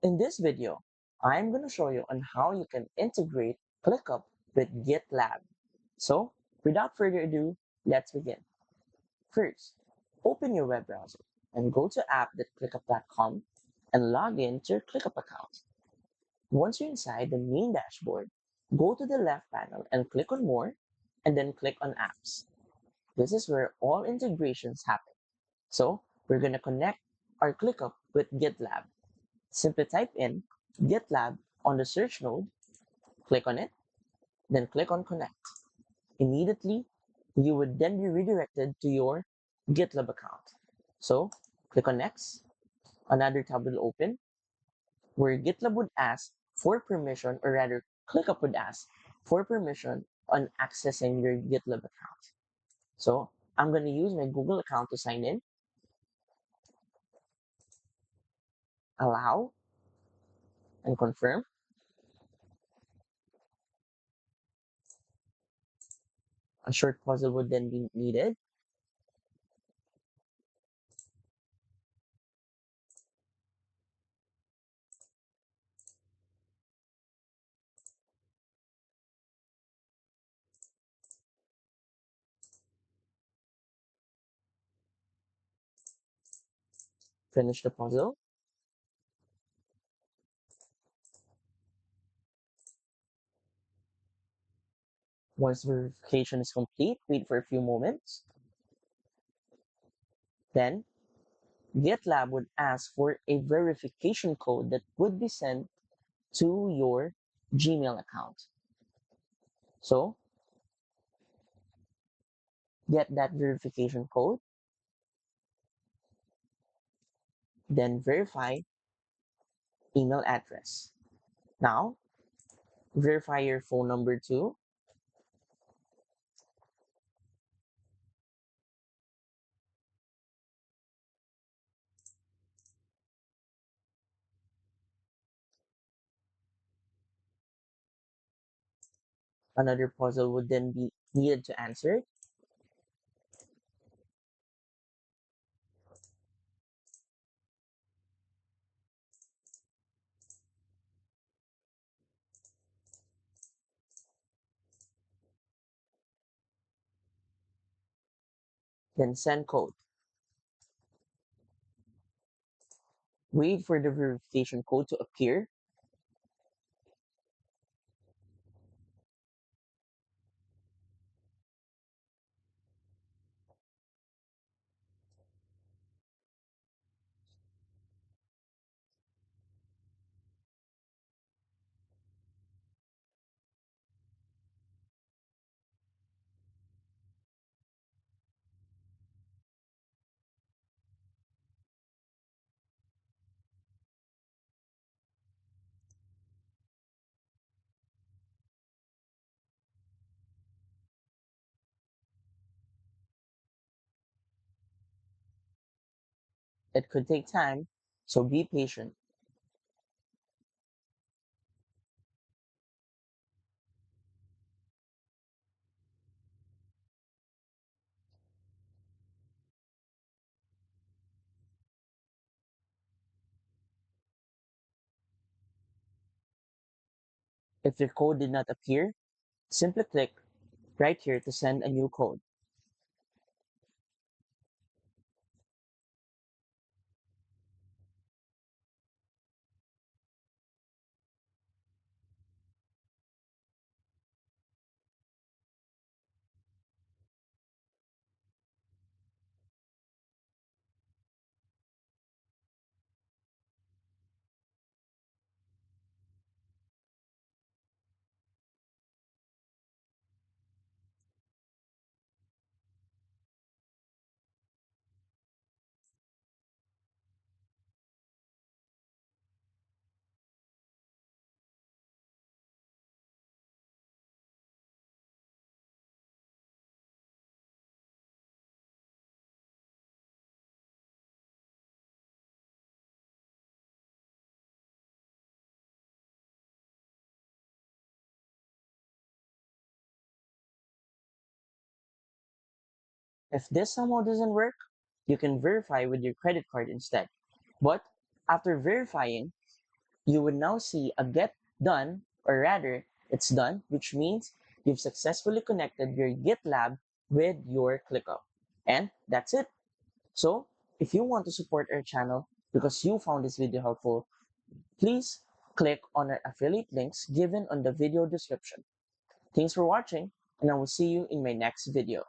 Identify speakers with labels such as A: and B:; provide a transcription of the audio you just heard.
A: In this video, I'm going to show you on how you can integrate ClickUp with GitLab. So, without further ado, let's begin. First, open your web browser and go to app.clickup.com and log in to your ClickUp account. Once you're inside the main dashboard, go to the left panel and click on More and then click on Apps. This is where all integrations happen. So, we're going to connect our ClickUp with GitLab. Simply type in GitLab on the search node, click on it, then click on Connect. Immediately, you would then be redirected to your GitLab account. So, click on Next. Another tab will open where GitLab would ask for permission, or rather, ClickUp would ask for permission on accessing your GitLab account. So, I'm going to use my Google account to sign in, allow, and confirm. A short puzzle would then be needed. Finish the puzzle. Once verification is complete, wait for a few moments. Then, GitLab would ask for a verification code that would be sent to your Gmail account. So, get that verification code, then verify email address. Now, verify your phone number too. Another puzzle would then be needed to answer. Then send code. Wait for the verification code to appear. It could take time, so be patient. If your code did not appear, simply click right here to send a new code. If this somehow doesn't work, you can verify with your credit card instead. But after verifying, You will now see a get done, or rather, it's done, which means you've successfully connected your GitLab with your ClickUp. And that's it. So, if you want to support our channel because you found this video helpful, please click on our affiliate links given on the video description. Thanks for watching, and I will see you in my next video.